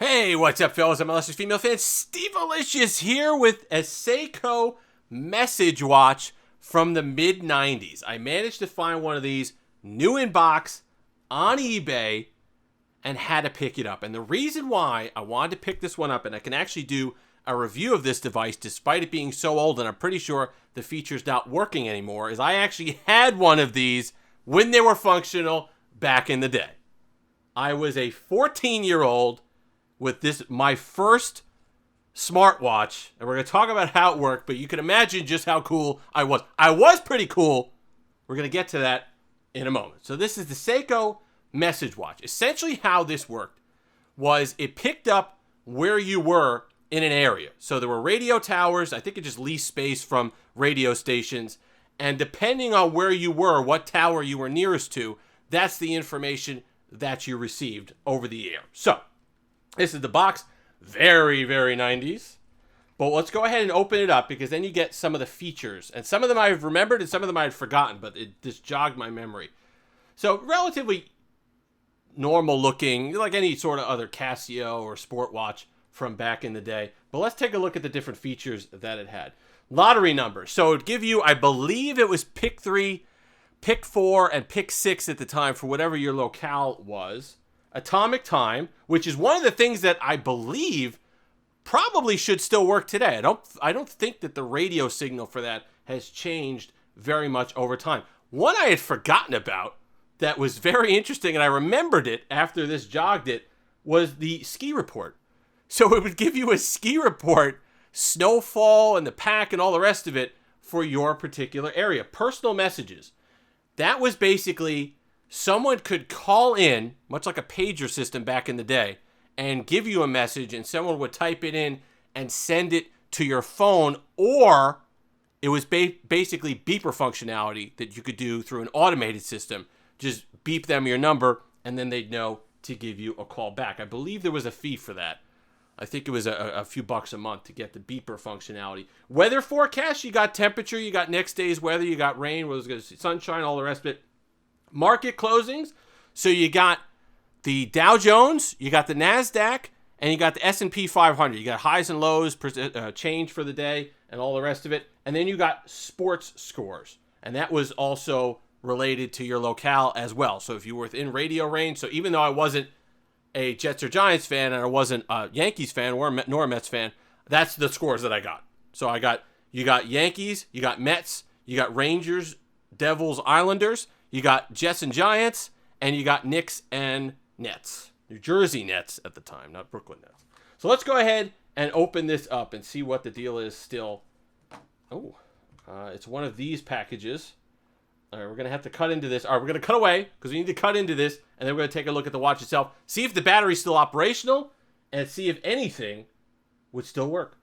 Hey, what's up, fellas? I'm illustrious female fan Steve Alicious here with a Seiko MessageWatch from the mid-90s. I managed to find one of these new in box on eBay and had to pick it up. And the reason why I wanted to pick this one up, and I can actually do a review of this device despite it being so old and I'm pretty sure the feature's not working anymore, is I actually had one of these when they were functional back in the day. I was a 14-year-old with this, my first smartwatch, and we're going to talk about how it worked, but you can imagine just how cool I was. I was pretty cool. We're going to get to that in a moment. So this is the Seiko MessageWatch. Essentially how this worked was it picked up where you were in an area. So there were radio towers. I think it just leased space from radio stations. And depending on where you were, what tower you were nearest to, that's the information that you received over the air. So this is the box. Very, very 90s. But let's go ahead and open it up because then you get some of the features. And some of them I've remembered and some of them I've forgotten, but it just jogged my memory. So relatively normal looking, like any sort of other Casio or sport watch from back in the day. But let's take a look at the different features that it had. Lottery numbers. So it would give you, I believe it was pick 3, pick 4, and pick 6 at the time for whatever your locale was. Atomic time, which is one of the things that I believe probably should still work today. I don't think that the radio signal for that has changed very much over time. One I had forgotten about that was very interesting, and I remembered it after this jogged it, was the ski report. So it would give you a ski report, snowfall and the pack and all the rest of it for your particular area. Personal messages. That was basically someone could call in, much like a pager system back in the day, and give you a message, and someone would type it in and send it to your phone, or it was basically beeper functionality that you could do through an automated system. Just beep them your number, and then they'd know to give you a call back. I believe there was a fee for that. I think it was a few bucks a month to get the beeper functionality. Weather forecast, you got temperature, you got next day's weather, you got rain, whether it's sunshine, all the rest of it. Market closings, so you got the Dow Jones, you got the NASDAQ, and you got the S&P 500. You got highs and lows, change for the day, and all the rest of it. And then you got sports scores, and that was also related to your locale as well. So if you were within radio range, so even though I wasn't a Jets or Giants fan, and I wasn't a Yankees fan nor a Mets fan, that's the scores that I got. So you got Yankees, you got Mets, you got Rangers, Devils, Islanders, you got Jets and Giants, and you got Knicks and Nets. New Jersey Nets at the time, not Brooklyn Nets. So let's go ahead and open this up and see what the deal is still. Oh, it's one of these packages. All right, we're going to have to cut into this. All right, we're going to cut away because we need to cut into this, and then we're going to take a look at the watch itself, see if the battery's still operational, and see if anything would still work.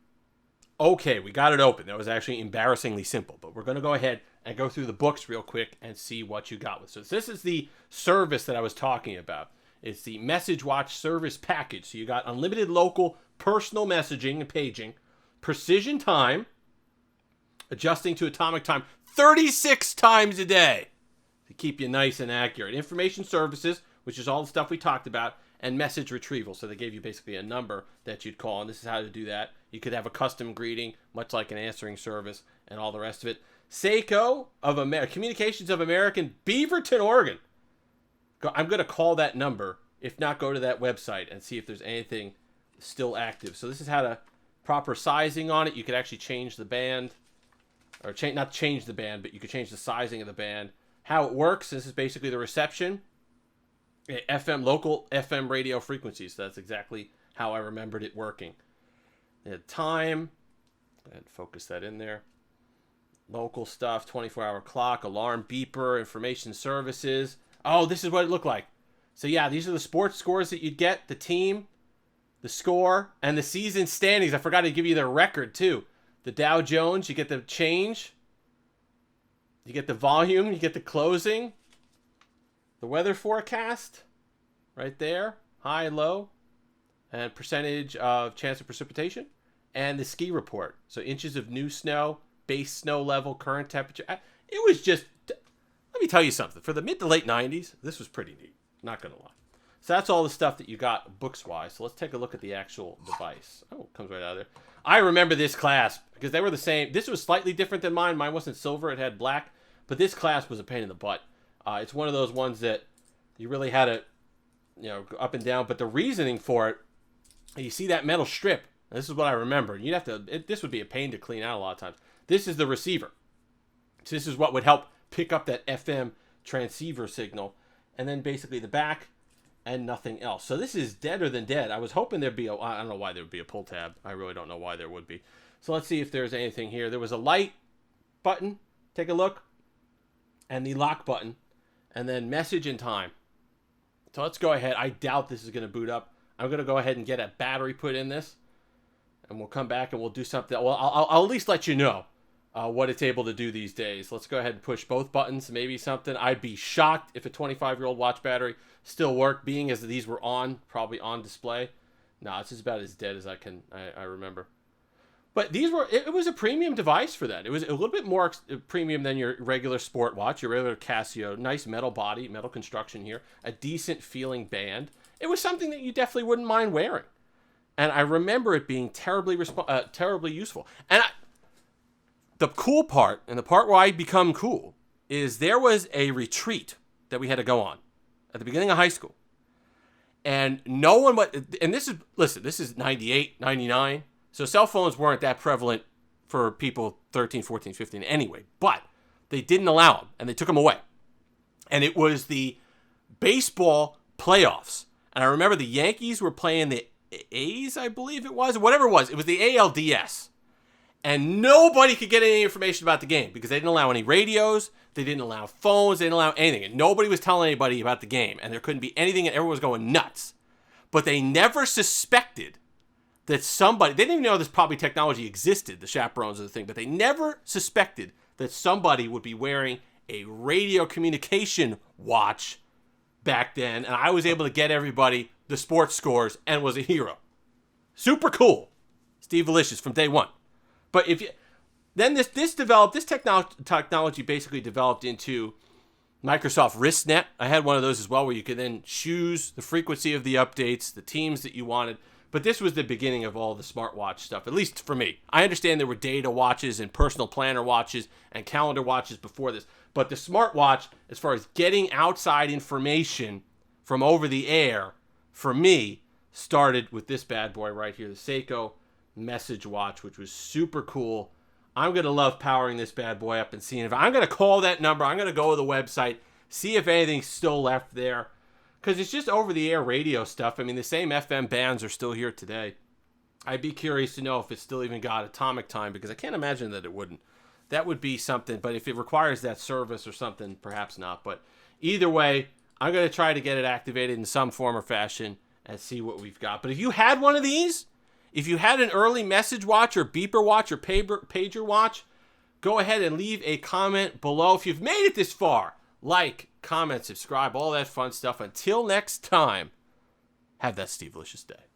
Okay, we got it open. That was actually embarrassingly simple, but we're going to go ahead and go through the books real quick and see what you got with. So this is the service that I was talking about. It's the MessageWatch service package. So you got unlimited local personal messaging and paging, precision time, adjusting to atomic time 36 times a day to keep you nice and accurate. Information services, which is all the stuff we talked about, and message retrieval. So they gave you basically a number that you'd call, and this is how to do that. You could have a custom greeting, much like an answering service, and all the rest of it. Seiko of Communications of America in Beaverton, Oregon. I'm going to call that number. If not, go to that website and see if there's anything still active. So this is how to proper sizing on it. You could actually change the band, or not change the band, but you could change the sizing of the band. How it works, this is basically the reception. Local FM radio frequencies. So that's exactly how I remembered it working. Time. Go ahead and focus that in there. Local stuff, 24-hour clock, alarm, beeper, information services. Oh, this is what it looked like. So yeah, these are the sports scores that you'd get, the team, the score, and the season standings. I forgot to give you their record too. The Dow Jones, you get the change. You get the volume, you get the closing. The weather forecast, right there, high, low, and percentage of chance of precipitation. And the ski report. So inches of new snow, base snow level, current temperature. It was just, let me tell you something. For the mid to late 90s, this was pretty neat. Not going to lie. So that's all the stuff that you got books-wise. So let's take a look at the actual device. Oh, it comes right out of there. I remember this clasp because they were the same. This was slightly different than mine. Mine wasn't silver. It had black. But this clasp was a pain in the butt. It's one of those ones that you really had to, go up and down. But the reasoning for it, you see that metal strip. This is what I remember. You'd have to. This would be a pain to clean out a lot of times. This is the receiver. So this is what would help pick up that FM transceiver signal. And then basically the back and nothing else. So this is deader than dead. I was hoping there'd be I don't know why there would be a pull tab. I really don't know why there would be. So let's see if there's anything here. There was a light button. Take a look. And the lock button. And then message and time. So let's go ahead. I doubt this is going to boot up. I'm going to go ahead and get a battery put in this. And we'll come back and we'll do something. Well, I'll at least let you know what it's able to do these days. Let's go ahead and push both buttons. Maybe something. I'd be shocked if a 25-year-old watch battery still worked, being as these were probably on display. No, it's just about as dead as I remember. But these were, it was a premium device for that. It was a little bit more premium than your regular sport watch, your regular Casio. Nice metal body, metal construction here. A decent feeling band. It was something that you definitely wouldn't mind wearing. And I remember it being terribly useful. And the cool part, and the part where I become cool, is there was a retreat that we had to go on at the beginning of high school. And no one, and this is 98, 99. So cell phones weren't that prevalent for people 13, 14, 15 anyway. But they didn't allow them, and they took them away. And it was the baseball playoffs. And I remember the Yankees were playing the A's, I believe it was. Whatever it was the ALDS. And nobody could get any information about the game because they didn't allow any radios. They didn't allow phones. They didn't allow anything. And nobody was telling anybody about the game. And there couldn't be anything, and everyone was going nuts. But they never suspected that somebody, they didn't even know this probably technology existed, the chaperones of the thing, but they never suspected that somebody would be wearing a radio communication watch back then. And I was able to get everybody the sports scores and was a hero. Super cool. Steve Alicious from day one. But then this technology basically developed into Microsoft WristNet. I had one of those as well, where you could then choose the frequency of the updates, the teams that you wanted. But this was the beginning of all the smartwatch stuff, at least for me. I understand there were data watches and personal planner watches and calendar watches before this. But the smartwatch, as far as getting outside information from over the air, for me, started with this bad boy right here, the Seiko MessageWatch, which was super cool. I'm going to love powering this bad boy up and seeing if I'm going to call that number. I'm going to go to the website, see if anything's still left there. Because it's just over-the-air radio stuff. I mean, the same FM bands are still here today. I'd be curious to know if it's still even got atomic time, because I can't imagine that it wouldn't. That would be something. But if it requires that service or something, perhaps not. But either way, I'm going to try to get it activated in some form or fashion and see what we've got. But if you had one of these, if you had an early message watch or beeper watch or pager watch, go ahead and leave a comment below. If you've made it this far, like, comment, subscribe, all that fun stuff. Until next time, have that Steve-licious day.